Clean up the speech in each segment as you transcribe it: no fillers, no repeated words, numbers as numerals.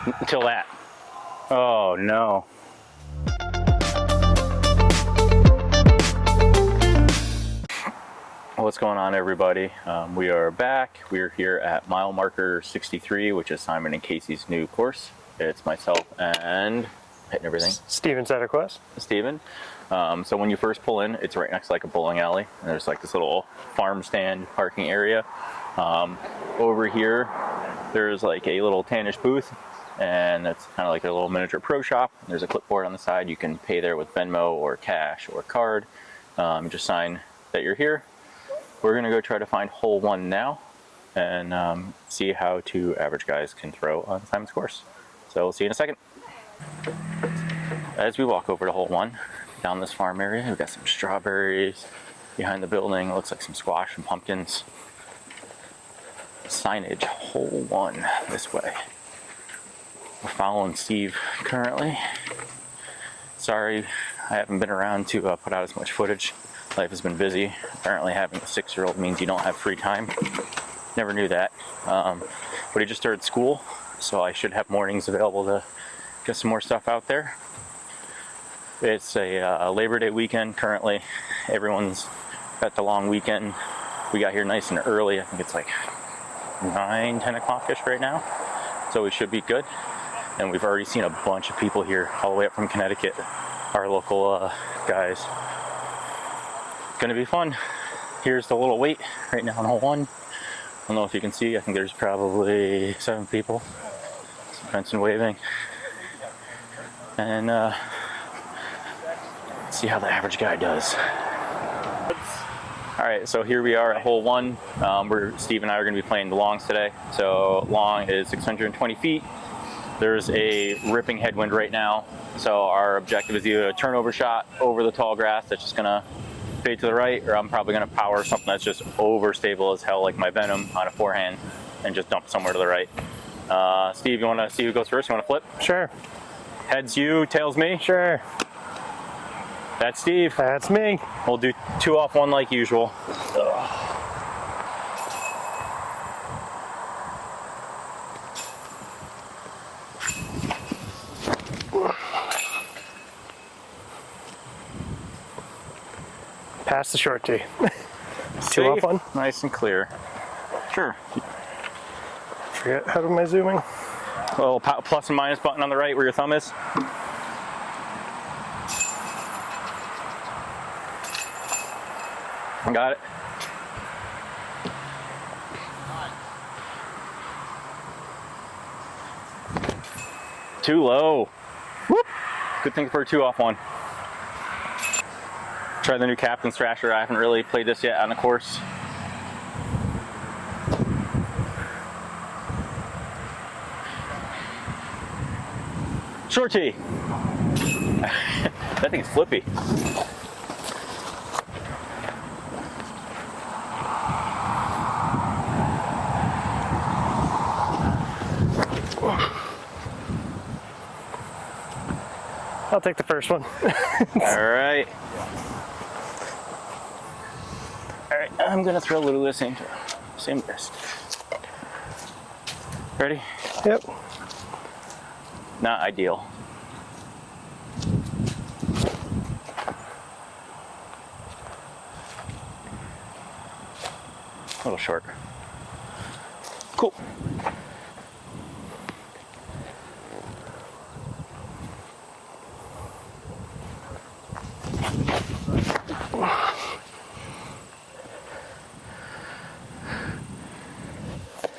until that. Oh no. What's going on, everybody? We are back. We're here at mile marker 63, which is Simon and Casey's new course. It's myself and hitting everything. Steven's at a quest. Steven. So when you first pull in, it's right next to like a bowling alley. And there's like this little farm stand parking area. Over here, there's like a little tannish booth, and it's kind of like a little miniature pro shop. There's a clipboard on the side. You can pay there with Venmo or cash or card. Just sign that you're here. We're gonna go try to find hole 1 now and see how 2 average guys can throw on Simon's course. So we'll see you in a second. As we walk over to hole 1, down this farm area, we've got some strawberries behind the building. It looks like some squash and pumpkins. Signage, hole 1, this way. We're following Steve currently. Sorry, I haven't been around to put out as much footage. Life has been busy. Apparently having a 6-year-old means you don't have free time. Never knew that. But he just started school, so I should have mornings available to get some more stuff out there. It's a Labor Day weekend currently. Everyone's got the long weekend. We got here nice and early. I think it's like 9, 10 o'clock-ish right now. So we should be good. And we've already seen a bunch of people here all the way up from Connecticut. Our local guys. Gonna be fun. Here's the little wait right now on hole 1. I don't know if you can see, I think there's probably 7 people. Some fencing waving. And let's see how the average guy does. Alright, so here we are at hole 1. Steve and I are gonna be playing the longs today. So long is 620 feet. There's a ripping headwind right now. So our objective is either a turnover shot over the tall grass that's just gonna fade to the right, or I'm probably gonna power something that's just overstable as hell, like my Venom on a forehand, and just dump somewhere to the right. Steve, you wanna see who goes first? You wanna flip? Sure. Heads you, tails me? Sure. That's Steve. That's me. We'll do 2 off 1 like usual. Pass the short tee. 2 Safe, off 1. nice and clear. Sure. Forget, how am I zooming? A little plus and minus button on the right where your thumb is. Got it. Too low. Whoop. Good thing for a 2 off 1. Try the new Captain Thrasher. I haven't really played this yet on the course. Short tee. That thing's flippy. I'll take the first one. All right. All right, I'm gonna throw literally the same wrist. Ready? Yep. Not ideal. A little short. Cool.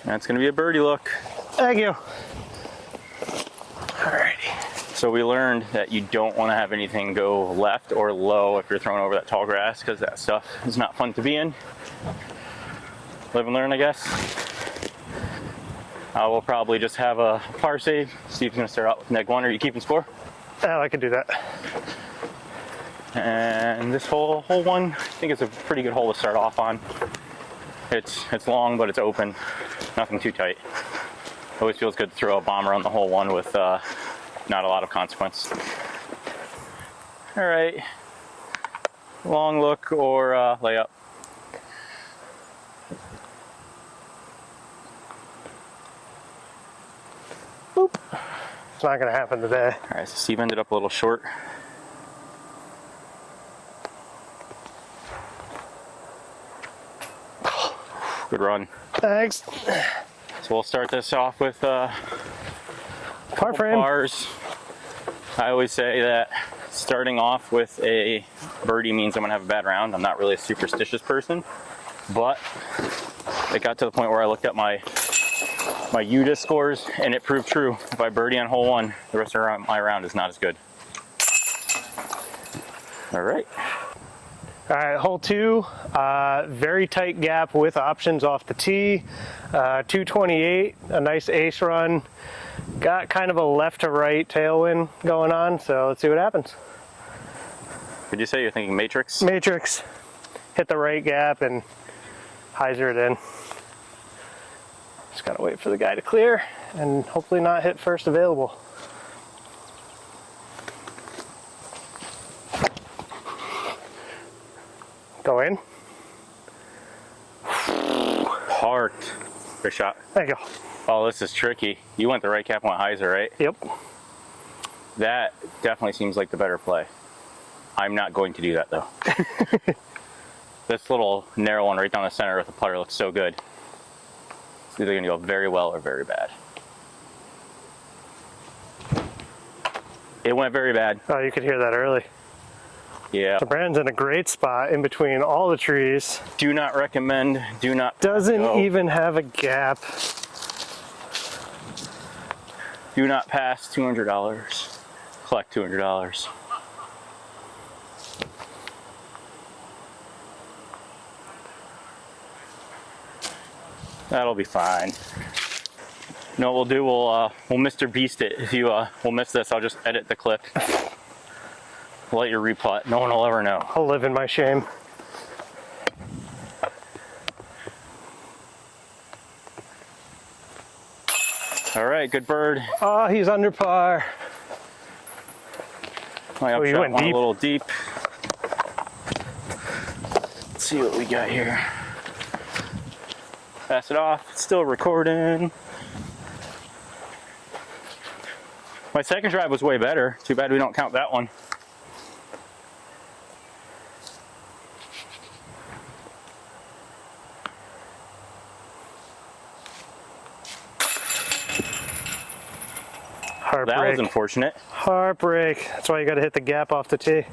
That's gonna be a birdie look. Thank you. Alrighty. So we learned that you don't want to have anything go left or low if you're throwing over that tall grass, because that stuff is not fun to be in. Live and learn, I guess. We'll probably just have a par save. Steve's gonna start out with neg 1. Are you keeping score? I can do that. And this hole 1, I think it's a pretty good hole to start off on. It's long, but it's open. Nothing too tight. Always feels good to throw a bomber on the hole 1 with not a lot of consequence. All right, long look or layup. Boop. It's not going to happen today. All right, so Steve ended up a little short. Good run. Thanks. So we'll start this off with Par frame. pars. I always say that starting off with a birdie means I'm gonna have a bad round. I'm not really a superstitious person, but it got to the point where I looked at my UDIS scores and it proved true. If I birdie on hole 1, the rest of my round is not as good. All right. All right, hole 2, very tight gap with options off the tee. 228, a nice ace run. Got kind of a left to right tailwind going on, so let's see what happens. Would you say you're thinking matrix? Matrix, hit the right gap and hyzer it in. Just gotta wait for the guy to clear and hopefully not hit first available. Go in. Parked. Good shot. There you go. Oh, this is tricky. You went the right cap, went hyzer, right? Yep. That definitely seems like the better play. I'm not going to do that though. This little narrow one right down the center with the putter looks so good. It's either gonna go very well or very bad. It went very bad. Oh, you could hear that early. Yeah. So Brandon's in a great spot in between all the trees. Do not recommend, do not Doesn't go. even have a gap. Do not pass $200. Collect $200. That'll be fine. You know what we'll do? We'll Mr. Beast it. If you will miss this, I'll just edit the clip. We'll let you reputt. No one will ever know. I'll live in my shame. All right, good bird. Oh, he's under par. My Oh, you upshot went went a deep. little deep. Let's see what we got here. Pass it off. It's still recording. My second drive was way better. Too bad we don't count that one. That was Heartbreak. unfortunate. Heartbreak. That's why you got to hit the gap off the tee.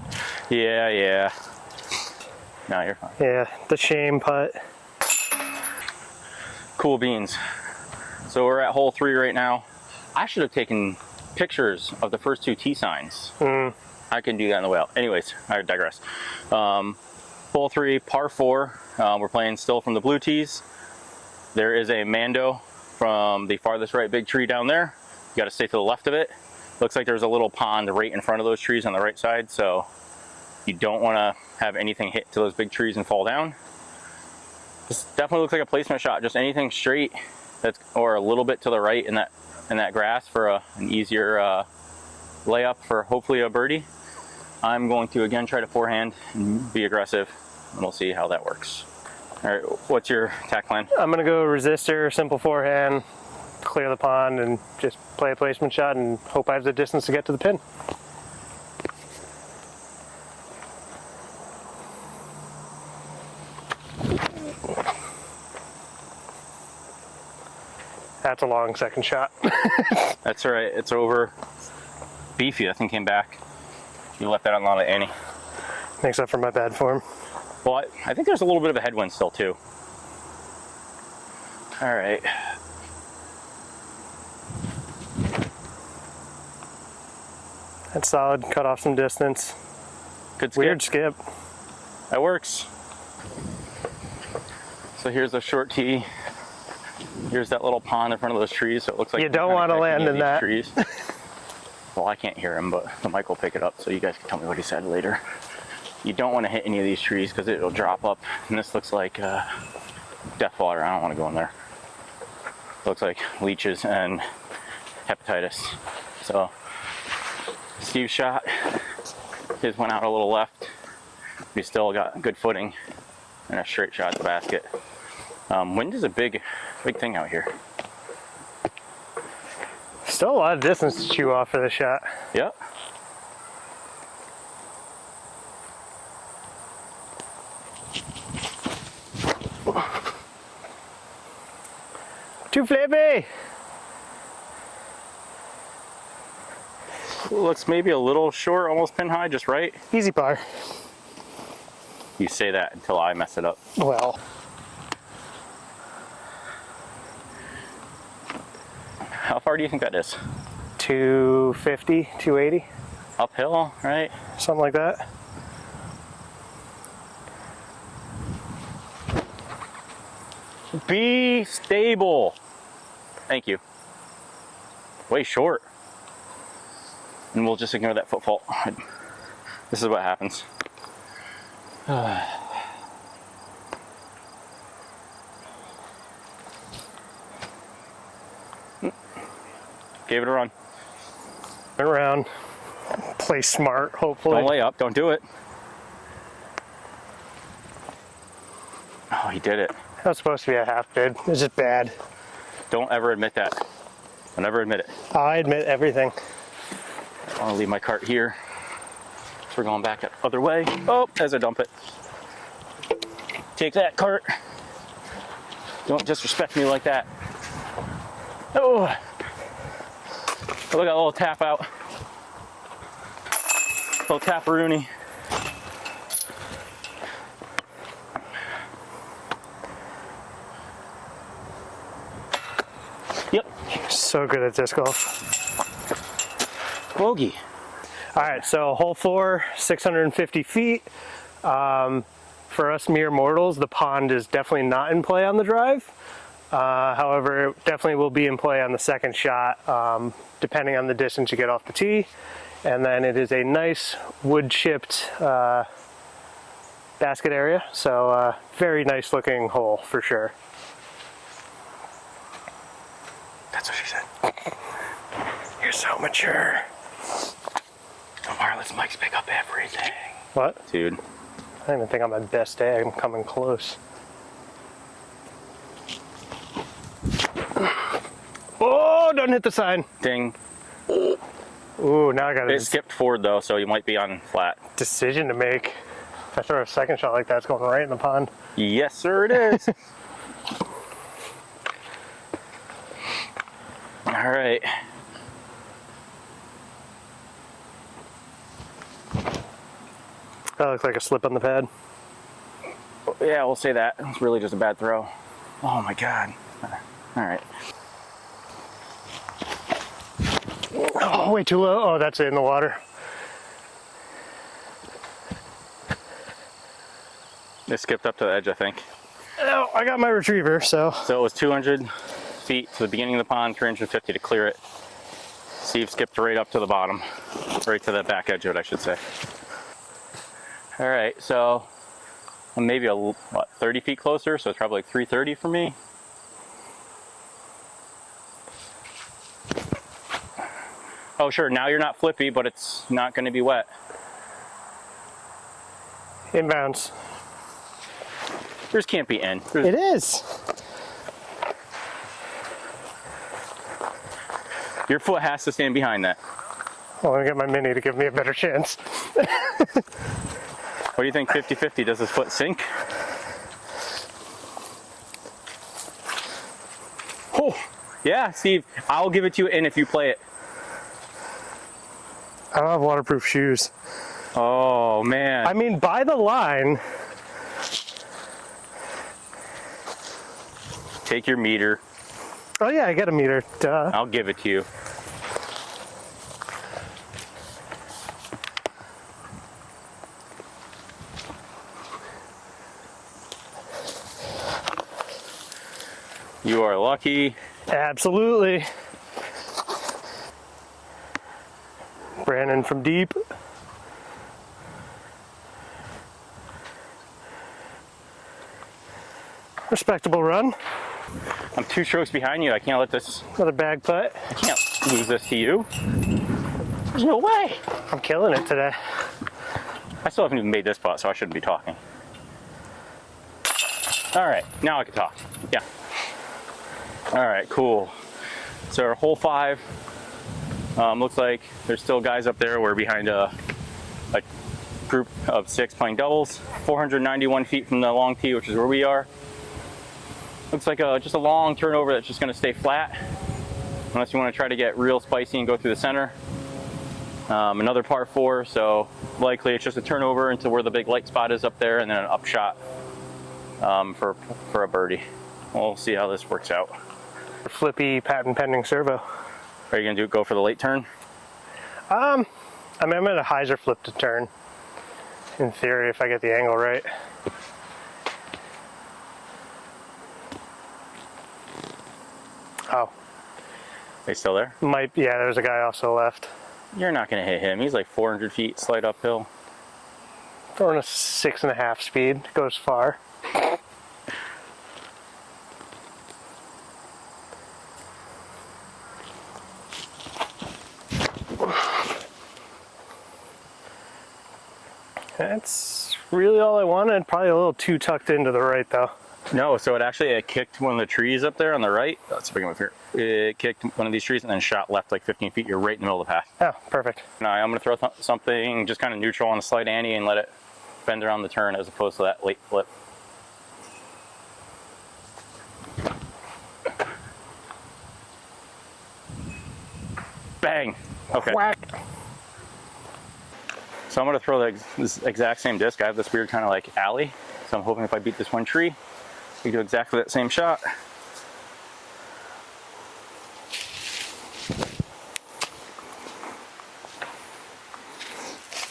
Yeah. No, you're fine. Yeah, the shame putt. Cool beans. So we're at hole 3 right now. I should have taken pictures of the first 2 tee signs. I can do that in the well. Anyways, I digress. Hole 3, par 4. We're playing still from the blue tees. There is a Mando from the farthest right big tree down there. You got to stay to the left of it. Looks like there's a little pond right in front of those trees on the right side, so you don't want to have anything hit to those big trees and fall down. This definitely looks like a placement shot. Just anything straight that's or a little bit to the right in that grass for an easier layup for hopefully a birdie. I'm going to again try to forehand and be aggressive, and we'll see how that works. All right, what's your attack plan? I'm going to go resistor, simple forehand, clear the pond, and just play a placement shot and hope I have the distance to get to the pin. That's a long second shot. That's all right. It's over. Beefy, I think, came back. You left that on Lana Annie. Makes up for my bad form. Well, I think there's a little bit of a headwind still, too. All right. That's solid. Cut off some distance. Good skip. Weird skip. That works. So here's a short tee. Here's that little pond in front of those trees. So it looks like You don't want to land in that. Trees. Well, I can't hear him, but the mic will pick it up, so you guys can tell me what he said later. You don't want to hit any of these trees because it'll drop up. And this looks like death water. I don't want to go in there. Looks like leeches and hepatitis. So Steve's shot, his went out a little left. We still got good footing and a straight shot at the basket. Wind is a big thing out here. Still a lot of distance to chew off for the shot. Yep. Too flippy. Looks maybe a little short, almost pin high, just right. Easy par. You say that until I mess it up. Well, How far do you think that is? 250, 280, Uphill, right? something like that. Be stable. Thank you. Way short. And we'll just ignore that foot fault. This is what happens. Gave it a run. Around. Play smart, hopefully. Don't lay up. Don't do it. Oh, he did it. That was supposed to be a half bid. It's just bad. Don't ever admit that. Don't ever admit it. I admit everything. I want to leave my cart here. So we're going back the other way. Oh, as I dump it. Take that, cart. Don't disrespect me like that. Oh. Look at that little tap out. Little tap-a-rooney. Yep. So good at disc golf. Bogey. All right, so hole 4, 650 feet. For us mere mortals, the pond is definitely not in play on the drive. However, it definitely will be in play on the second shot, depending on the distance you get off the tee. And then it is a nice wood chipped basket area. So very nice looking hole for sure. That's what she said. You're so mature. Wireless mics pick up everything. What? Dude. I don't even think on my best day I'm coming close. Oh, don't hit the sign. Ding. Ooh, now I got It a skipped forward though, so you might be on flat. decision to make. If I throw a second shot like that, it's going right in the pond. Yes, sir, it is. All right. That looks like a slip on the pad. Yeah, we'll say that. It's really just a bad throw. Oh my God. All right. Oh, way too low. Oh, that's it in the water. It skipped up to the edge, I think. Oh, I got my retriever, so. So it was 200 feet to the beginning of the pond, 350 to clear it. Steve skipped right up to the bottom, right to the back edge of it, I should say. All right, so I'm maybe what, 30 feet closer, so it's probably like 330 for me. Oh, sure, now you're not flippy, but it's not going to be wet. Inbounds. Yours can't be in. It is. Your foot has to stand behind that. Well, I'm gonna get my mini to give me a better chance. What do you think, 50-50? Does his foot sink? Oh, yeah, Steve, I'll give it to you in if you play it. I don't have waterproof shoes. Oh, man. I mean, by the line. Take your meter. Oh yeah, I got a meter. Duh. I'll give it to you. You are lucky. Absolutely. Brandon from deep. Respectable run. I'm 2 strokes behind you. I can't let this, Another bag putt. I can't lose this to you. There's no way. I'm killing it today. I still haven't even made this putt, so I shouldn't be talking. All right, now I can talk. Yeah. All right, cool. So our hole 5, Looks like there's still guys up there. We're behind a group of 6 playing doubles, 491 feet from the long tee, which is where we are. Looks like just a long turnover that's just going to stay flat, unless you want to try to get real spicy and go through the center. Another par 4, so likely it's just a turnover into where the big light spot is up there, and then an upshot for a birdie. We'll see how this works out. Flippy patent pending servo. Are you gonna go for the late turn? I mean, I'm gonna hyzer flip to turn. In theory, if I get the angle right. Oh. They still there? Yeah, there's a guy off to the left. You're not gonna hit him. He's like 400 feet, slight uphill. Throwing a 6.5 speed, goes far. That's really all I wanted. Probably a little too tucked into the right though. No, so it kicked one of the trees up there on the right. Let's bring him up here. It kicked one of these trees and then shot left like 15 feet. You're right in the middle of the path. Oh, perfect. Now I'm gonna throw something just kind of neutral on a slight ante and let it bend around the turn as opposed to that late flip. Bang. Okay. Whack. So I'm gonna throw this exact same disc. I have this weird kind of like alley. So I'm hoping if I beat this one tree, we do exactly that same shot.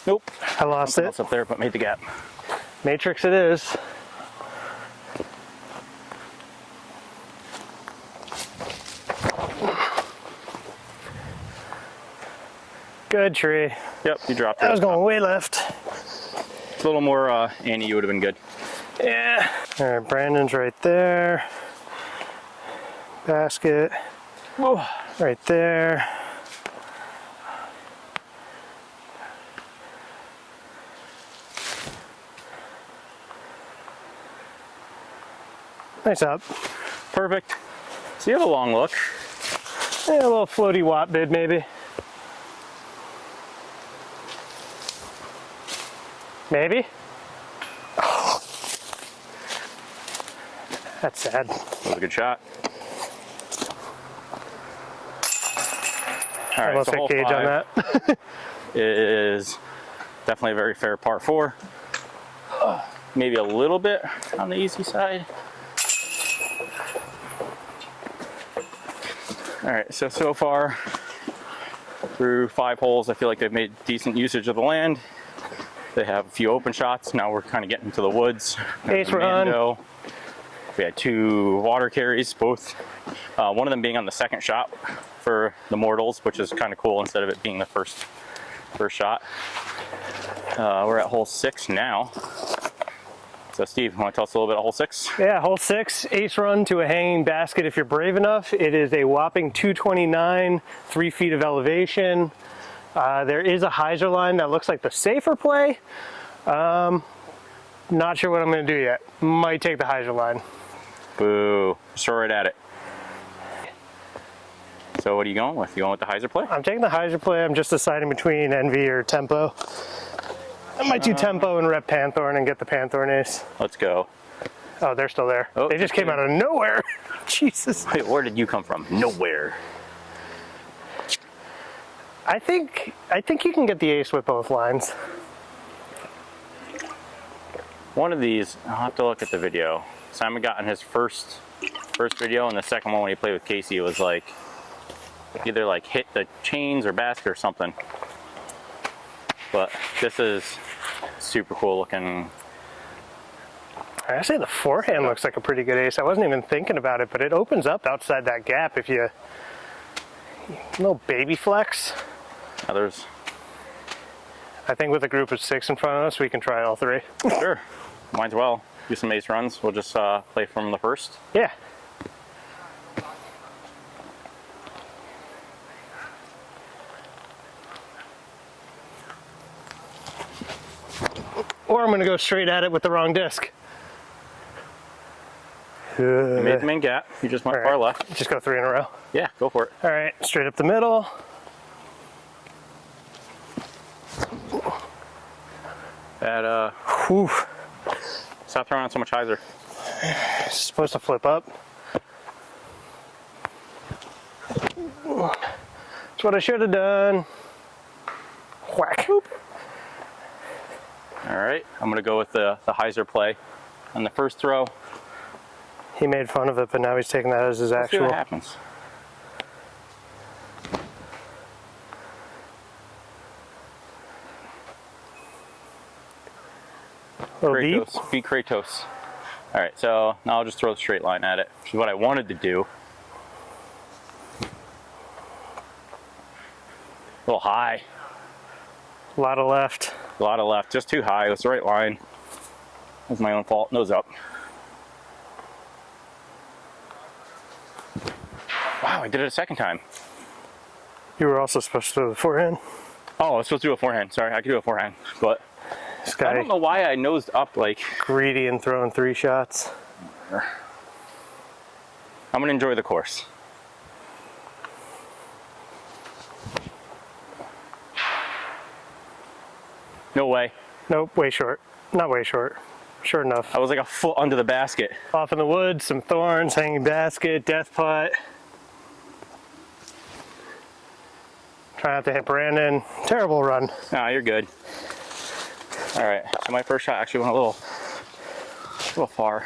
Nope. I lost Something it. else up there, but made the gap. Matrix it is. Good tree. Yep, you dropped it. I was going way left. A little more Annie, you would have been good. Yeah. All right, Brandon's right there. Basket. Whoa. Right there. Nice up. Perfect. So you have a long look. Yeah, a little floaty watt bid maybe. Maybe? Oh. That's sad. That was a good shot. All right, Almost so hole hit Gage on 5 that. is definitely a very fair par 4. Maybe a little bit on the easy side. All right, so far through 5 holes, I feel like they've made decent usage of the land. They have a few open shots. Now we're kind of getting to the woods. Ace run. We had 2 water carries, both. One of them being on the second shot for the mortals, which is kind of cool instead of it being the first shot. We're at hole 6 now. So Steve, you want to tell us a little bit of hole 6? Yeah, hole 6, ace run to a hanging basket if you're brave enough. It is a whopping 229, 3 feet of elevation. There is a hyzer line that looks like the safer play. Not sure what I'm going to do yet. Might take the hyzer line. Boo. Just throw right at it. So what are you going with? You going with the hyzer play? I'm taking the hyzer play. I'm just deciding between envy or tempo. I might do tempo and rep Panthorn and get the Panthorn ace. Let's go. Oh, they're still there. Oh, they just came out of nowhere. Jesus. Wait, where did you come from? Nowhere. I think you can get the ace with both lines. One of these, I'll have to look at the video. Simon got in his first video, and the second one when he played with Casey, it was like either like hit the chains or basket or something. But this is super cool looking. Actually, the forehand looks like a pretty good ace. I wasn't even thinking about it, but it opens up outside that gap if you little baby flex. Others. I think with a group of 6 in front of us, we can try all 3. Sure. Might as well do some ace runs. We'll just play from the first. Yeah. Or I'm going to go straight at it with the wrong disc. You made the main gap. You just went far left. Just go 3 in a row. Yeah, go for it. All right, straight up the middle. That, Whew. stop throwing on so much hyzer. It's supposed to flip up. That's what I should have done. Whack. Boop. All right, I'm gonna go with the hyzer play on the first throw. He made fun of it, but now he's taking that as his Let's see actual. what happens. Little deep. Kratos, beat Kratos. All right, so now I'll just throw a straight line at it, which is what I wanted to do. A little high. A lot of left. A lot of left, just too high. That's the right line. That's my own fault. Nose up. Wow, I did it a second time. You were also supposed to throw the forehand. Oh, I was supposed to do a forehand. Sorry, I could do a forehand, but This I guy don't know why I nosed up like. greedy and throwing 3 shots. I'm gonna enjoy the course. No way. Nope, way short. Not way short. Short enough. I was like a foot under the basket. Off in the woods, some thorns, hanging basket, death putt. Try not to hit Brandon. Terrible run. Nah, you're good. All right, so my first shot actually went a little far.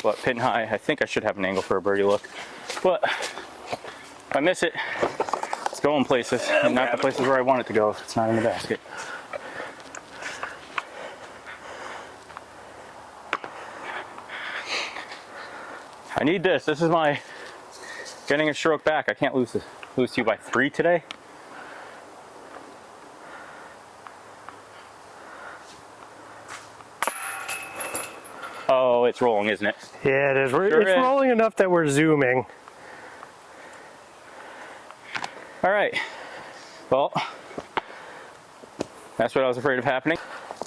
But pin high, I think I should have an angle for a birdie look. But if I miss it, it's going places, and not the places where I want it to go if it's not in the basket. I need this. This is my getting a stroke back. I can't lose to you by 3 today. Oh, it's rolling, isn't it? Yeah, it is. Sure It's is. rolling enough that we're zooming. All right. Well, that's what I was afraid of happening.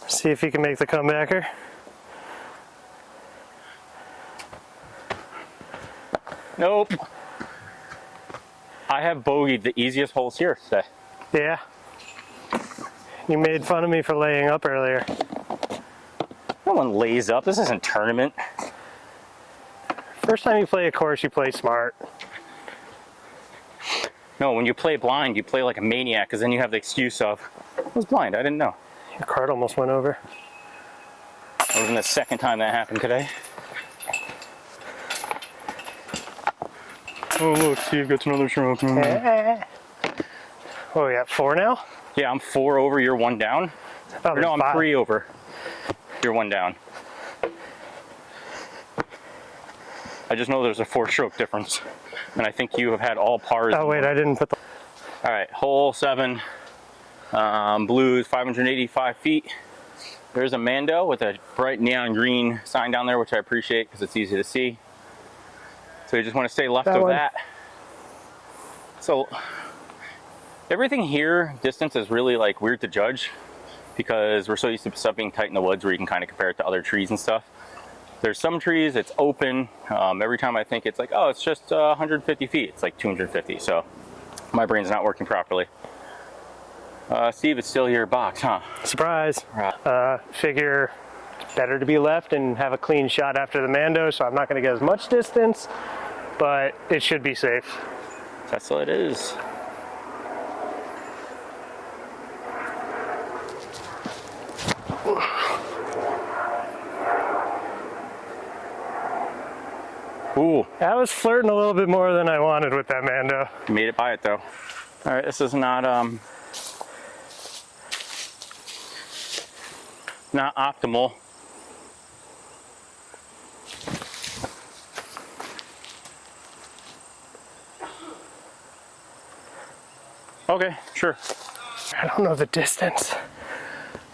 See if he can make the comebacker. Nope. I have bogeyed the easiest holes here today. Yeah. You made fun of me for laying up earlier. No one lays up. This isn't tournament. First time you play a course, you play smart. No, when you play blind, you play like a maniac because then you have the excuse of, I was blind, I didn't know. Your cart almost went over. That wasn't the second time that happened today. Oh, look, Steve gets another stroke. Oh, yeah, 4 now? Yeah, I'm 4 over, you're 1 down. Oh, Or no, I'm 5. 3 over, you're 1 down. I just know there's a 4-stroke difference. And I think you have had all pars. Oh, wait, I didn't put the... All right, hole 7, blues, 585 feet. There's a Mando with a bright neon green sign down there, which I appreciate because it's easy to see. So you just want to stay left of that. So everything here, distance is really like weird to judge because we're so used to stuff being tight in the woods where you can kind of compare it to other trees and stuff. There's some trees, it's open. Every time I think it's like, oh, it's just 150 feet. It's like 250. So my brain's not working properly. Steve, it's still your box, huh? Surprise. Right. Figure it's better to be left and have a clean shot after the Mando, so I'm not going to get as much distance, but it should be safe. That's what it is. Ooh, I was flirting a little bit more than I wanted with that Mando. you made it by it though. All right, this is not optimal. Okay, sure. I don't know the distance.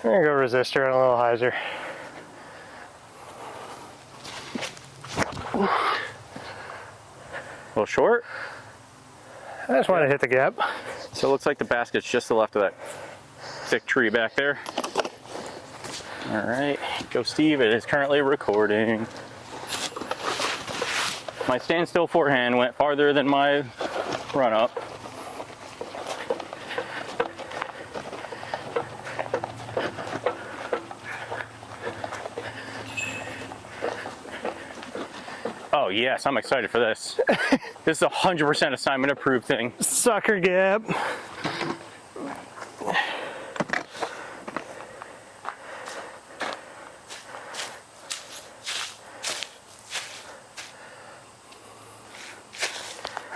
I'm gonna go resistor and a little hyzer. A little short. I just want to hit the gap. So it looks like the basket's just to the left of that thick tree back there. All right, go Steve, it is currently recording. My standstill forehand went farther than my run up. Oh yes, I'm excited for this. This is a 100% assignment approved thing. Sucker gap.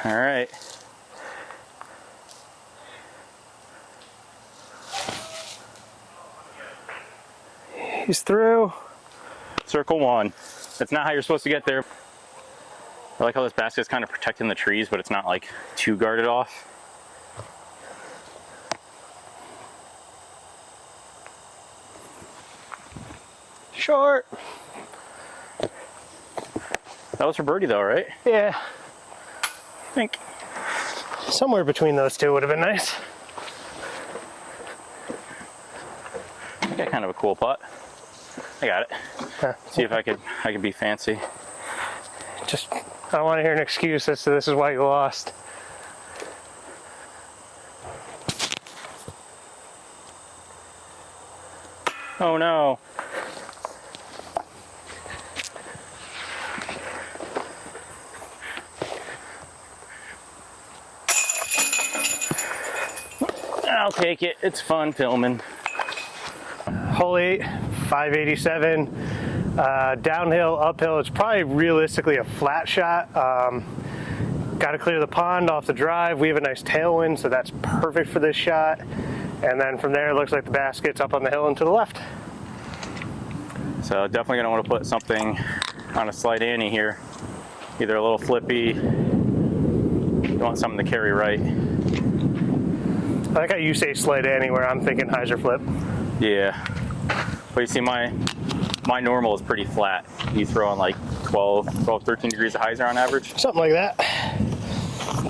All right. He's through. Circle 1. That's not how you're supposed to get there. I like how this basket's kind of protecting the trees, but it's not like too guarded off. Short. That was for birdie though, right? Yeah. I think. Somewhere between those two would have been nice. I got kind of a cool putt. I got it. Huh. See if I could be fancy. Just, I don't want to hear an excuse as to this is why you lost. Oh no. I'll take it. It's fun filming. Hole 8, 587. Downhill, uphill. It's probably realistically a flat shot. Got to clear the pond off the drive. We have a nice tailwind, so that's perfect for this shot. And then from there, it looks like the basket's up on the hill and to the left. So definitely gonna want to put something on a slight ante here. Either a little flippy. You want something to carry right. I like how you say slide anywhere. I'm thinking hyzer flip. Yeah. But you see my normal is pretty flat. You throw on like 12, 13 degrees of hyzer on average. Something like that.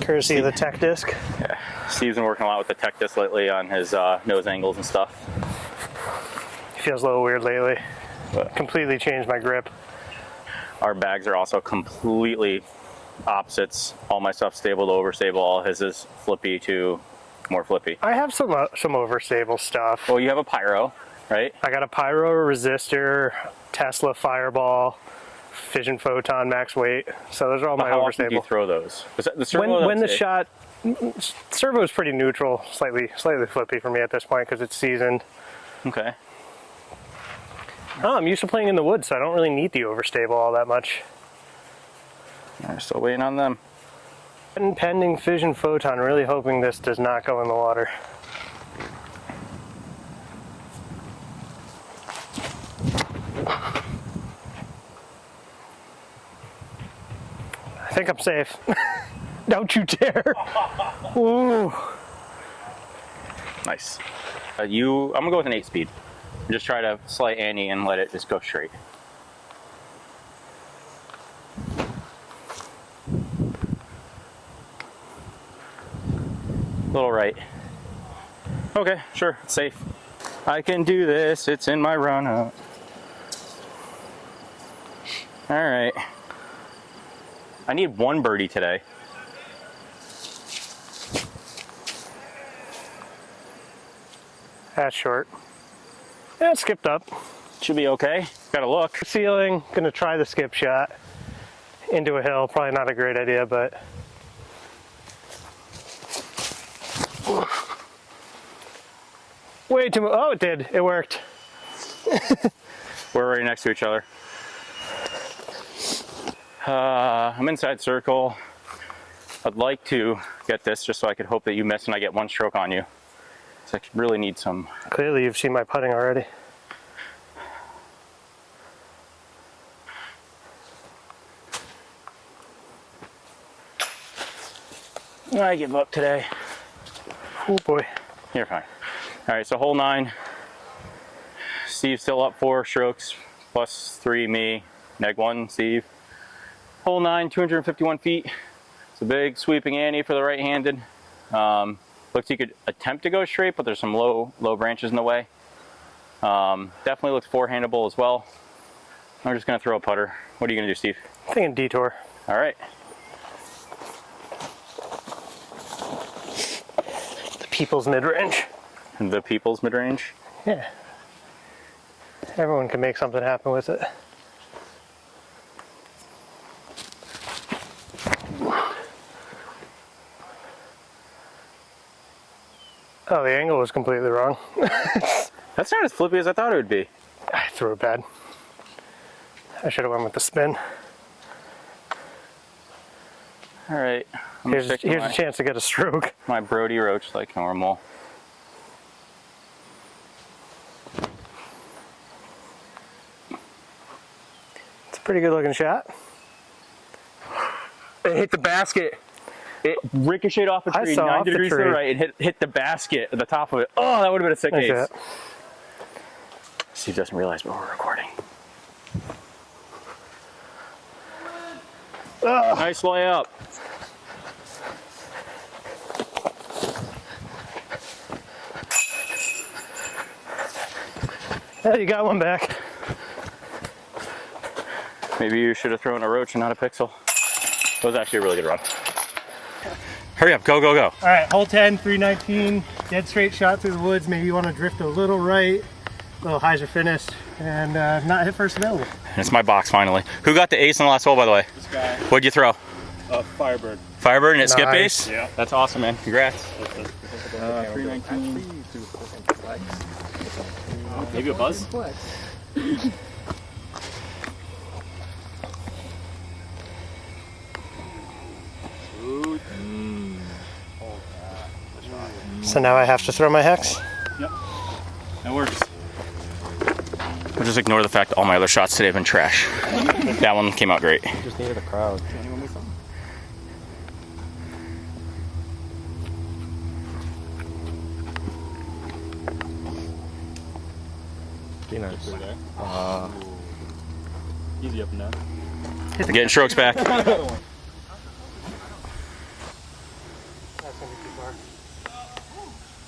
Courtesy of the tech disc. Yeah. Steve's been working a lot with the tech disc lately on his nose angles and stuff. Feels a little weird lately. But Completely changed my grip. our bags are also completely opposites. All my stuff's stable to overstable. All his is flippy to more flippy. I have some overstable stuff. Well, you have a pyro, right? I got a pyro resistor, Tesla Fireball, Fission Photon max weight. So those are all my How often overstable. do you throw those? Is that the servo? When the shot, servo is pretty neutral, slightly flippy for me at this point because it's seasoned. Okay. Oh, I'm used to playing in the woods, so I don't really need the overstable all that much. I'm still waiting on them. Pending Fission Photon, really hoping this does not go in the water. I think I'm safe. Don't you dare. Ooh. Nice. I'm gonna go with an 8-speed. Just try to slight ante and let it just go straight. Little right. Okay, sure, it's safe. I can do this, it's in my run up. All right. I need one birdie today. That's short. Yeah, it skipped up. Should be okay. Gotta look. Ceiling, gonna try the skip shot into a hill. Probably not a great idea, but way too much. Oh, it did. It worked. We're right next to each other. I'm inside circle. I'd like to get this just so I could hope that you miss and I get one stroke on you. So I really need some. Clearly, you've seen my putting already. I give up today. Oh boy. You're fine. All right, so hole 9. Steve's still up 4 strokes, plus 3 me, neg 1 Steve. Hole 9, 251 feet. It's a big sweeping ante for the right-handed. Looks you could attempt to go straight, but there's some low branches in the way. Definitely looks forehandable as well. I'm just gonna throw a putter. What are you gonna do, Steve? I'm thinking detour. All right. The people's mid-range. The people's mid-range. Yeah. Everyone can make something happen with it. Oh, the angle was completely wrong. That's not as flippy as I thought it would be. I threw it bad. I should have went with the spin. All right. Here's a chance to get a stroke. My Brody roach like normal. It's a pretty good looking shot. It hit the basket. It ricocheted off a tree 90 degrees to the right and hit the basket at the top of it. Oh, that would have been a sick ace. Steve doesn't realize we're recording. Oh. Nice layup. Yeah, you got one back. Maybe you should have thrown a roach and not a pixel. That was actually a really good run. Hurry up, go, go, go. All right, hole 10, 319, dead straight shot through the woods. Maybe you want to drift a little right, a little hyzer finished, and not hit first available. And it's my box finally. Who got the ace on the last hole, by the way? This guy. What'd you throw? Firebird. Firebird and it skip Nice. ace? Yeah. That's awesome, man. Congrats. 319. Maybe a buzz? So now I have to throw my hex? Yep. That works. I'll just ignore the fact that all my other shots today have been trash. That one came out great. Just needed a crowd. Anyone with something? Be nice. Easy up and down. Getting strokes back. That's gonna be too far.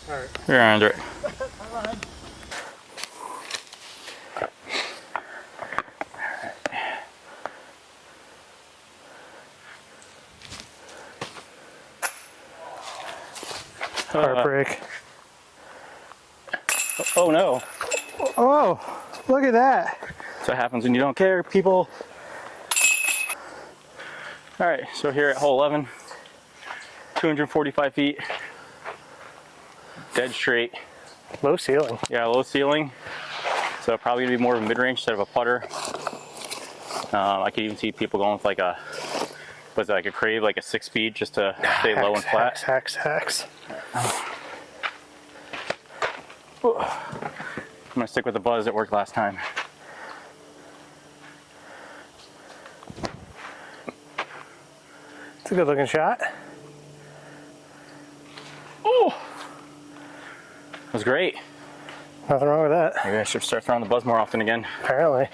All right. You're under it. Heartbreak. Oh no. Oh, look at that. That's what happens when you don't care, people. All right, so here at hole 11, 245 feet, dead straight. Low ceiling. Yeah, low ceiling. So probably gonna be more of a mid-range instead of a putter. I could even see people going with like a, was it like a crave, like a 6-speed, just to stay low and flat. Hex. I'm gonna stick with the buzz that worked last time. It's a good looking shot. Oh, that was great. Nothing wrong with that, Maybe I should start throwing the buzz more often again. apparently.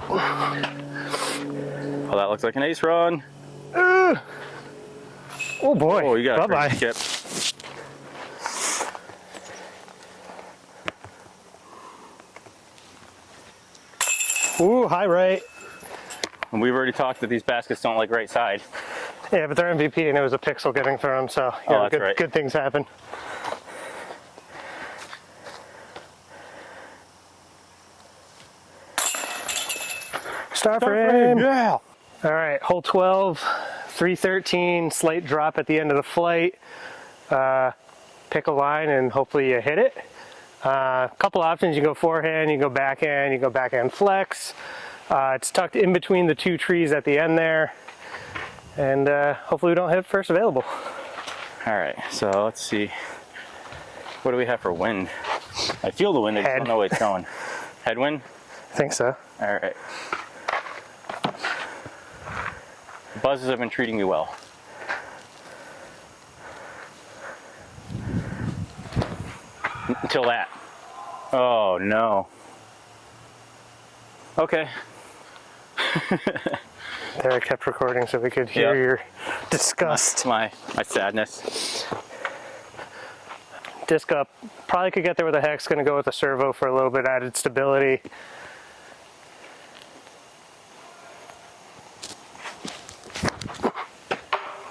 Oh, that looks like an ace run. Oh boy. Oh, you got a bye-bye. crazy skip. Ooh, high right. And we've already talked that these baskets don't like right side. Yeah, but they're MVP and it was a pixel getting thrown, so That's right. good things happen. Star frame. Yeah. All right, hole 12, 313, slight drop at the end of the flight. Pick a line and hopefully you hit it. A couple options, you can go forehand, you can go backhand, you can go backhand flex. It's tucked in between the two trees at the end there. And hopefully we don't hit first available. All right, so let's see. What do we have for wind? I feel the wind, I just don't know where it's going. Headwind? I think so. All right. Buzzes have been treating me well. Until that. Oh no. Okay. There, I kept recording so we could hear Yep. your disgust. That's my sadness. Disc up. Probably could get there with a hex. Going to go with a servo for a little bit added stability.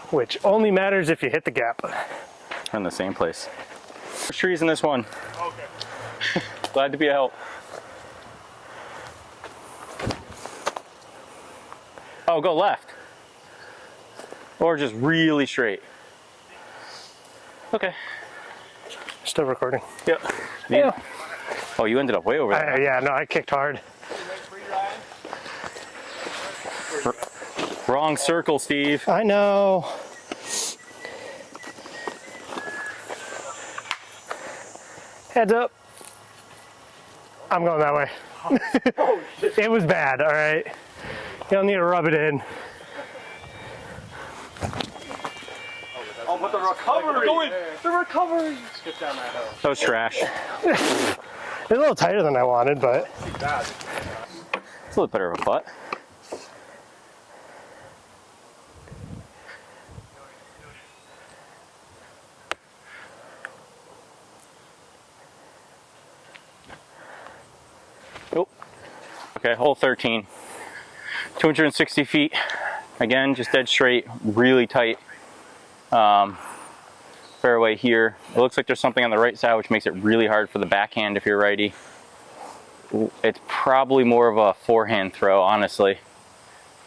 Which only matters if you hit the gap. We're in the same place. There's trees in this one. Okay. Glad to be a help. Oh, go left. Or just really straight. Okay. Still recording. Yep. Yeah. Oh, you ended up way over there. Yeah, no, I kicked hard. Wrong circle, Steve. I know. Heads up. I'm going that way. It was bad, all right? You don't need to rub it in. Oh, but the recovery! The recovery! Skip down that hill. That was trash. It's a little tighter than I wanted, but It's a little better of a putt. Oh. Okay, hole 13. 260 feet. Again, just dead straight, really tight. Fairway here. It looks like there's something on the right side, which makes it really hard for the backhand if you're righty. It's probably more of a forehand throw, honestly.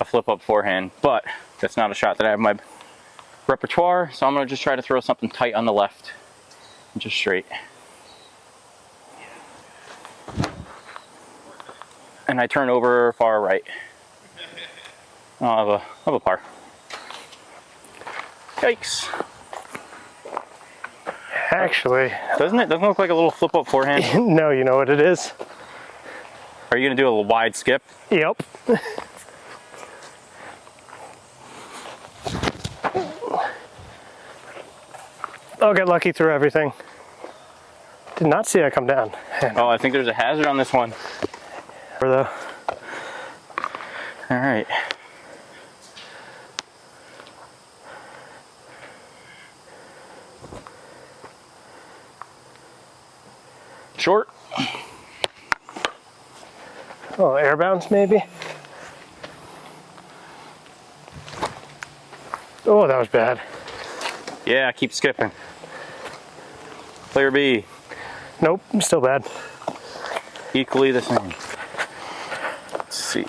A flip up forehand, but that's not a shot that I have in my repertoire, so I'm gonna just try to throw something tight on the left. Just straight. And I turn over far right. I'll have a par. Yikes. actually, Doesn't it? Doesn't it look like a little flip up forehand? no, you know what it is? Are you gonna do a little wide skip? Yep. I'll get lucky through everything. Did not see that come down. Oh, I think there's a hazard on this one. Though. All right. Short. Oh, air bounce maybe? Oh, that was bad. Yeah, keep skipping. Player B. Nope, still bad. Equally the same. Let's see.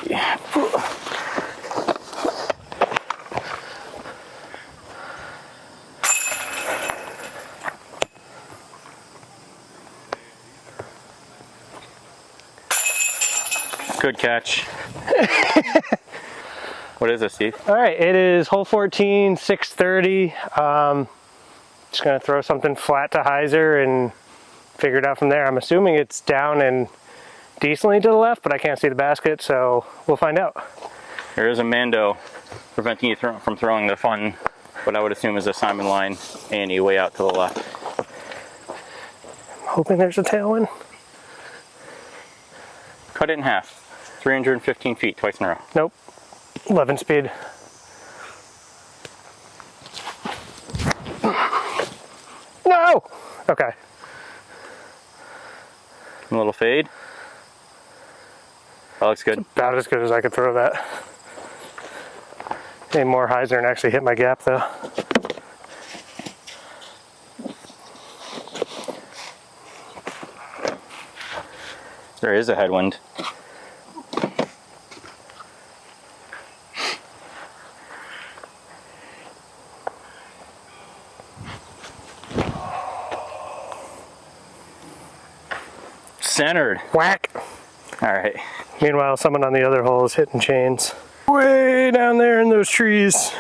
Good catch. What is this, Steve? All right, it is hole 14, 630. Just gonna throw something flat to hyzer and figure it out from there. I'm assuming it's down and decently to the left, but I can't see the basket, so we'll find out. There is a Mando preventing you from throwing the fun, what I would assume is a Simon line, Annie way out to the left. I'm hoping there's a tailwind. Cut it in half. 315 feet, twice in a row. Nope, 11 speed. No! Okay. A little fade. That looks good. About as good as I could throw that. Need more hyzer and actually hit my gap though. There is a headwind. Centered. Whack! All right. Meanwhile, someone on the other hole is hitting chains. Way down there in those trees.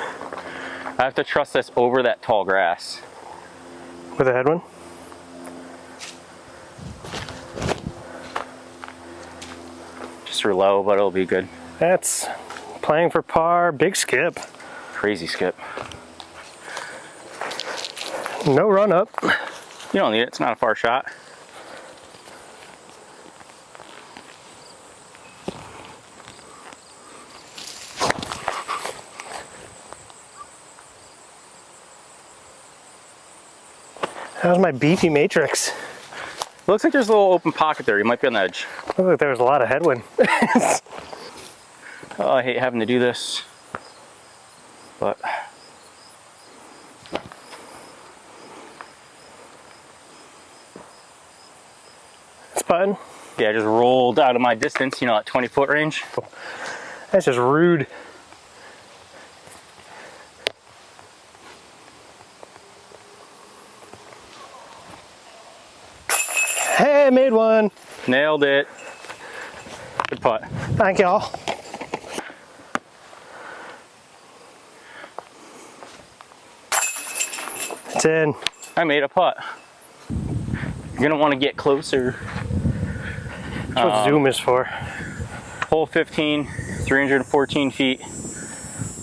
I have to trust this over that tall grass. With a headwind? Just real low, but it'll be good. That's playing for par, big skip. Crazy skip. No run up. You don't need it. It's not a far shot. How's my beefy matrix? Looks like there's a little open pocket there. You might be on the edge. Looks like there was a lot of headwind. Oh, I hate having to do this. But This button? yeah, I just rolled out of my distance, you know, that 20-foot range. That's just rude. made one. Nailed it. Good putt. Thank y'all. It's in. I made a putt. You're gonna want to get closer. That's what zoom is for. Hole 15, 314 feet,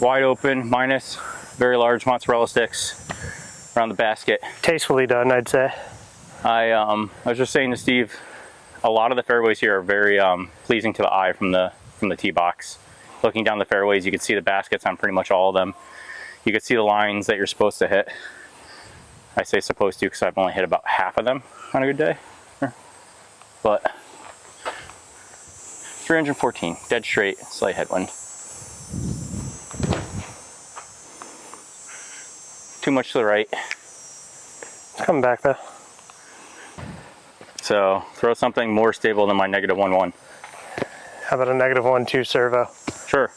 wide open, minus very large mozzarella sticks around the basket. Tastefully done, I'd say. I was just saying to Steve, a lot of the fairways here are very pleasing to the eye from the tee box. Looking down the fairways, you can see the baskets on pretty much all of them. You can see the lines that you're supposed to hit. I say supposed to because I've only hit about half of them on a good day. But 314, dead straight, slight headwind. Too much to the right. It's coming back though. So throw something more stable than my -1-1. How about a -1-2 servo? Sure.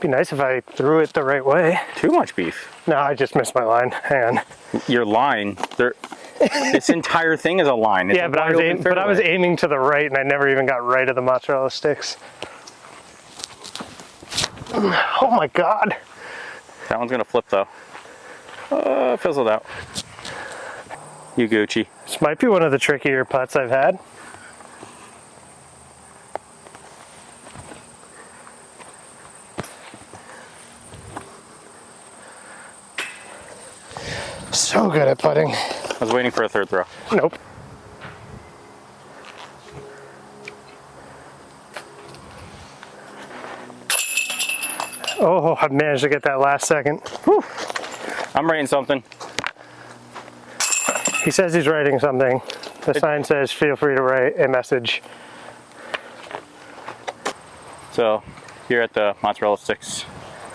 Be nice if I threw it the right way. Too much beef. No, I just missed my line. Hang on. Your line, this entire thing is a line. It's Yeah, a but I wide was open aiming to the right, and I never even got right of the mozzarella sticks. Oh my god. That one's gonna flip though. Fizzled out. You Gucci. This might be one of the trickier putts I've had. So good at putting. I was waiting for a third throw. Nope. Oh, I managed to get that last second. Whew. I'm writing something. He says he's writing something. The sign says, feel free to write a message. So here at the mozzarella sticks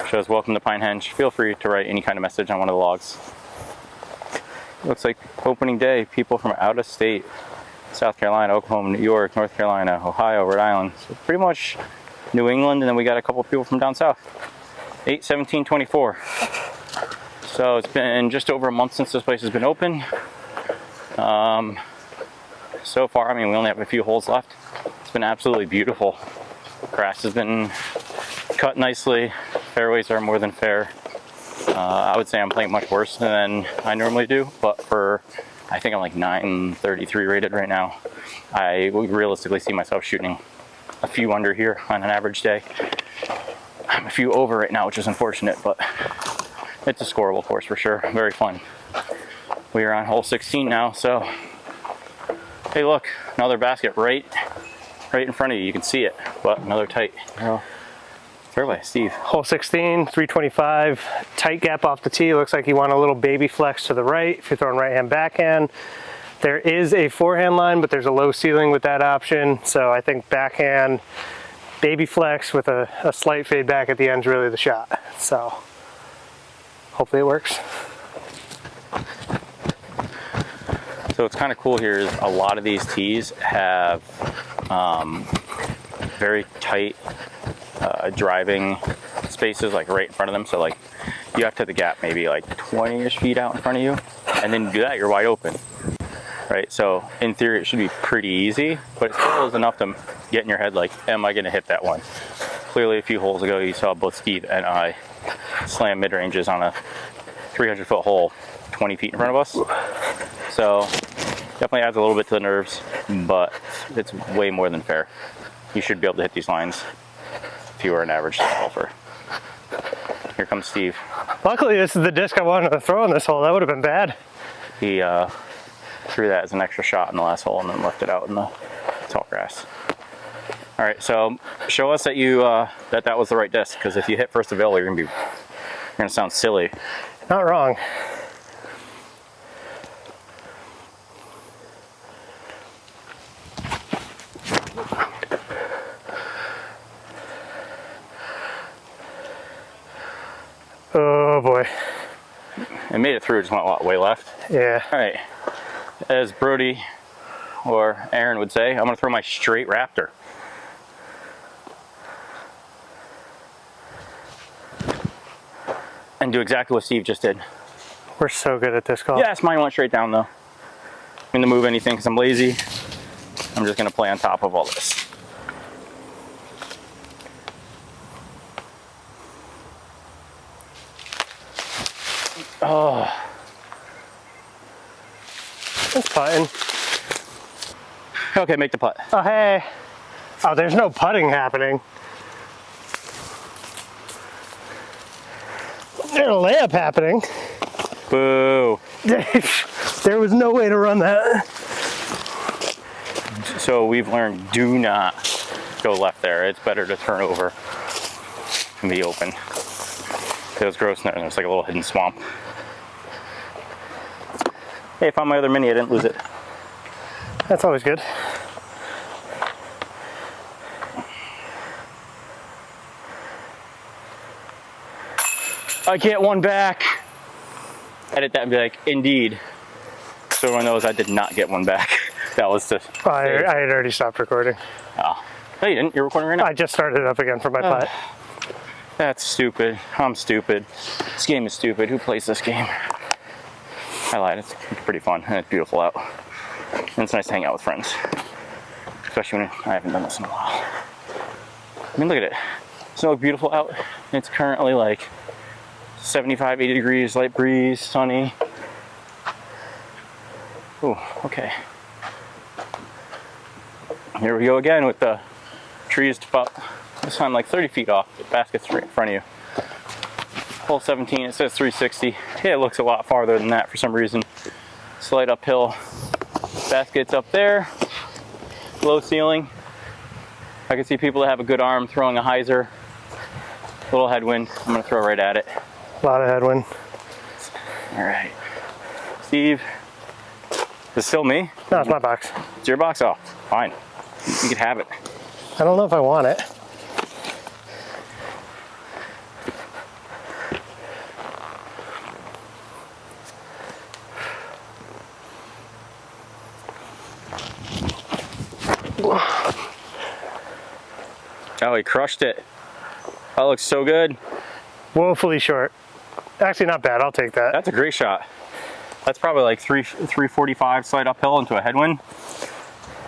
shows welcome to Pinehenge. Feel free to write any kind of message on one of the logs. Looks like opening day, people from out of state, South Carolina, Oklahoma, New York, North Carolina, Ohio, Rhode Island. So pretty much New England, and then we got a couple people from down south. 8/17/24. So it's been just over a month since this place has been open. So far, I mean, we only have a few holes left. It's been absolutely beautiful. Grass has been cut nicely. Fairways are more than fair. I would say I'm playing much worse than I normally do, but I think I'm like 933 rated right now. I would realistically see myself shooting a few under here on an average day. I'm a few over right now, which is unfortunate, but it's a scoreable course for sure. Very fun. We are on hole 16 now, so hey, look, another basket right in front of you. You can see it, but another tight fairway. Steve. Hole 16, 325, tight gap off the tee. Looks like you want a little baby flex to the right if you're throwing right hand, backhand. There is a forehand line, but there's a low ceiling with that option. So I think backhand, baby flex with a slight fade back at the end is really the shot. So hopefully it works. So what's kind of cool here is a lot of these tees have very tight driving spaces like right in front of them. So like you have to have the gap maybe like 20-ish feet out in front of you, and then you do that, you're wide open, right? So in theory it should be pretty easy, but it still is enough to get in your head like, am I going to hit that one? Clearly a few holes ago you saw both Steve and I slam mid-ranges on a 300-foot hole 20 feet in front of us. So definitely adds a little bit to the nerves, but it's way more than fair. You should be able to hit these lines if you were an average golfer. Here comes Steve. Luckily, this is the disc I wanted to throw in this hole. That would have been bad. He threw that as an extra shot in the last hole and then left it out in the tall grass. All right, so show us that you that was the right disc, because if you hit first avail, you're gonna sound silly. Not wrong. Oh boy. It made it through, just went way left. Yeah. All right, as Brody or Aaron would say, I'm gonna throw my straight Raptor. and do exactly what Steve just did. We're so good at this call. Yes, mine went straight down though. I'm going to move anything because I'm lazy. I'm just going to play on top of all this. Oh. It's putting. Okay, make the putt. Oh, hey. Oh, there's no putting happening. There's a layup happening. Boo. There was no way to run that. So we've learned, do not go left there. It's better to turn over and be open. It was gross in there. There's like a little hidden swamp. Hey, I found my other mini. I didn't lose it. That's always good. I get one back. Edit that and be like, indeed. So everyone knows I did not get one back. That was the. Oh, I had already stopped recording. Oh. No, you didn't. You're recording right now. I just started it up again for my putt. That's stupid. I'm stupid. This game is stupid. Who plays this game? I lied. It's pretty fun and it's beautiful out. And it's nice to hang out with friends. Especially when I haven't done this in a while. I mean, look at it. Doesn't it look beautiful out? It's currently like 75, 80 degrees, light breeze, sunny. Ooh, okay. Here we go again with the trees about, this time like 30 feet off. The basket's right in front of you. Hole 17, it says 360. Yeah, it looks a lot farther than that for some reason. Slight uphill. Basket's up there. Low ceiling. I can see people that have a good arm throwing a hyzer. Little headwind. I'm gonna throw right at it. A lot of headwind. All right. Steve. Is it still me? No, it's my box. It's your box? Oh, fine. You can have it. I don't know if I want it. Oh, he crushed it. That looks so good. Woefully short. Actually, not bad. I'll take that. That's a great shot. That's probably like 345 slight uphill into a headwind.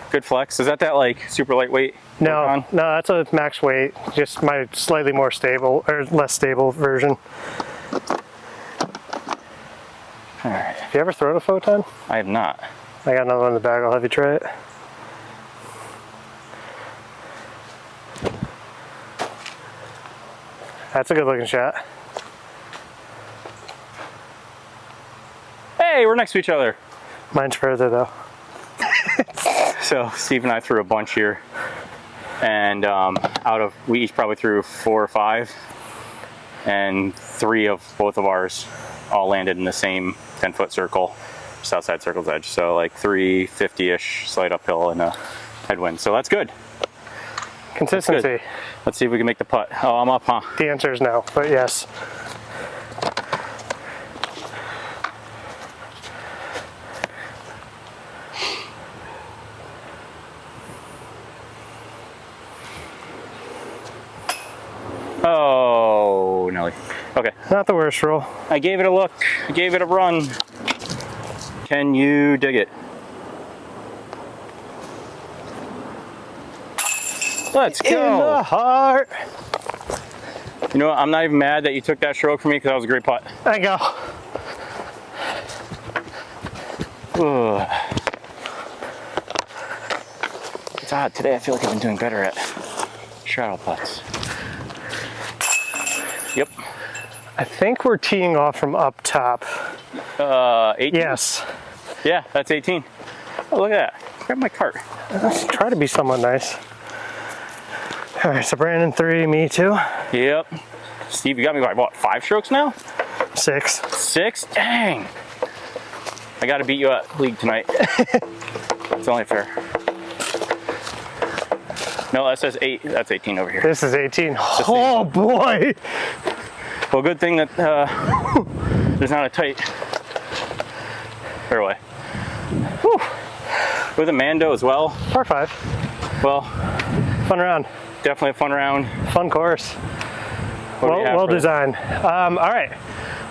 Good flex. Is that like super lightweight? No, that's a max weight. Just my slightly more stable or less stable version. All right. Have you ever thrown a photon? I have not. I got another one in the bag. I'll have you try it. That's a good looking shot. Hey, we're next to each other. Mine's further though. So Steve and I threw a bunch here, and we each probably threw 4 or 5, and 3 of both of ours all landed in the same 10-foot circle, just outside circle's edge. So like 350-ish slight uphill and a headwind. So that's good. Consistency. That's good. Let's see if we can make the putt. Oh, I'm up, huh? The answer is no, but yes. Oh, Nelly. Okay. Not the worst roll. I gave it a look. I gave it a run. Can you dig it? Let's go. In the heart. You know what? I'm not even mad that you took that stroke for me because that was a great putt. There you go. Ugh. It's odd. Today I feel like I've been doing better at straddle putts. Yep. I think we're teeing off from up top. 18? Yes. Yeah, that's 18. Oh, look at that. Grab my cart. Let's try to be somewhat nice. All right, so Brandon 3, me 2. Yep. Steve, you got me by what, 5 strokes now? 6. 6? Dang. I got to beat you at league tonight. It's only fair. No, that says 8. That's 18 over here. This is 18. Oh boy. Well, good thing that there's not a tight fairway. Whew. With a Mando as well. Par 5. Well, Fun round. definitely a fun round. Fun course. What do we have Well for- designed. All right.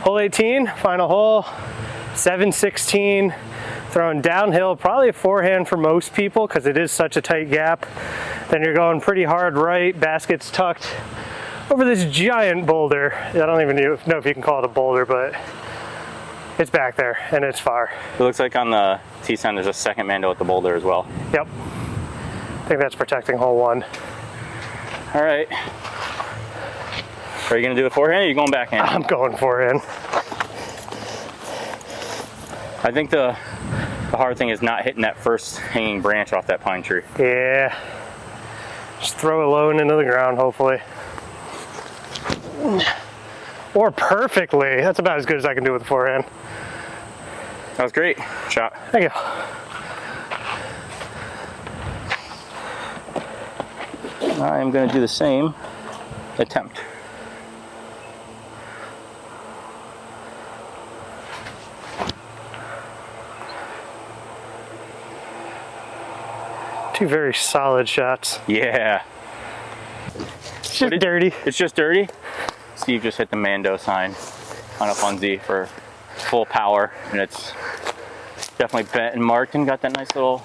Hole 18, final hole, 716. Throwing downhill, probably a forehand for most people because it is such a tight gap. Then you're going pretty hard right, basket's tucked over this giant boulder. I don't even know if you can call it a boulder, but it's back there and it's far. It looks like on the tee sign there's a second Mando at the boulder as well. Yep. I think that's protecting hole 1. All right. Are you gonna do it forehand or are you going backhand? I'm going forehand. I think the hard thing is not hitting that first hanging branch off that pine tree. Yeah. Just throw it low and into the ground, hopefully. Or perfectly. That's about as good as I can do with the forehand. That was great. Shot. Thank you. I am going to do the same attempt. Two very solid shots. Yeah. It's just dirty. It's just dirty. Steve just hit the Mando sign on a funsy for full power, and it's definitely bent and marked and got that nice little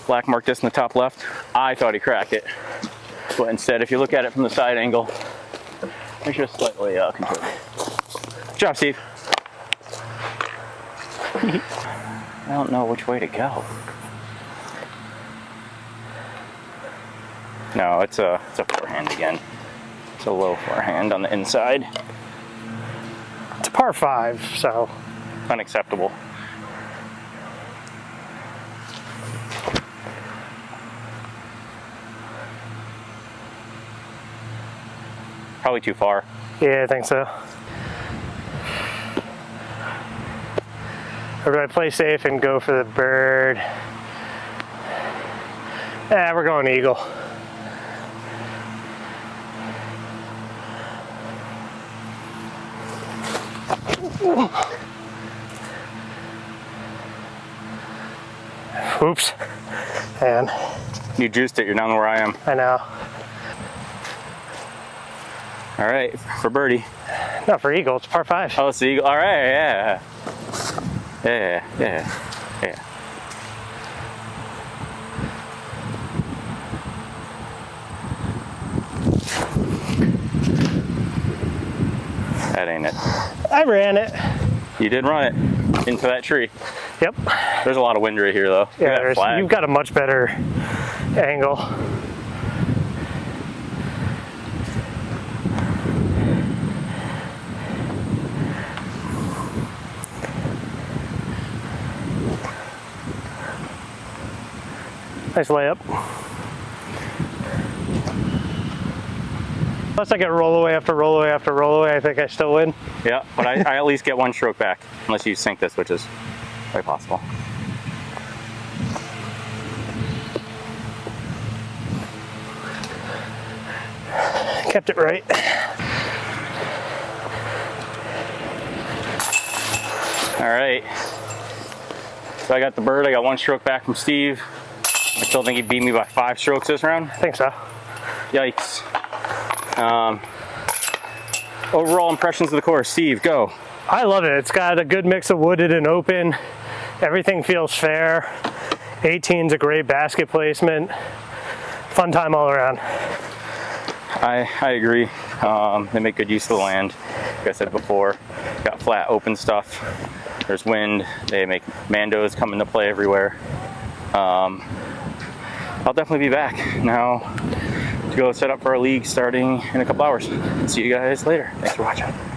black mark just in the top left. I thought he cracked it, but instead, if you look at it from the side angle, it's just slightly contorted. Good job, Steve. I don't know which way to go. No, it's a forehand again. It's a low forehand on the inside. It's a par 5, so Unacceptable. Probably too far. yeah, I think so. Everybody play safe and go for the bird. Yeah, we're going eagle. Oops. And You juiced it, you're down where I am. I know. All right, for birdie. Not for eagle, it's par 5. Oh, it's the eagle. All right, yeah. Yeah. That ain't it. I ran it. You did run it into that tree. Yep. There's a lot of wind right here, though. Look at that flag. You've got a much better angle. Nice layup. Unless I get roll away after roll away after roll away, I think I still win. Yeah, but I at least get one stroke back, unless you sink this, which is quite possible. Kept it right. All right. So I got the bird. I got one stroke back from Steve. I still think he beat me by 5 strokes this round. I think so. Yikes. Overall impressions of the course. Steve, go. I love it. It's got a good mix of wooded and open. Everything feels fair. 18's a great basket placement. Fun time all around. I agree. They make good use of the land. Like I said before, got flat open stuff. There's wind. They make Mandos come into play everywhere. I'll definitely be back now to go set up for our league starting in a couple hours. See you guys later. Thanks for watching.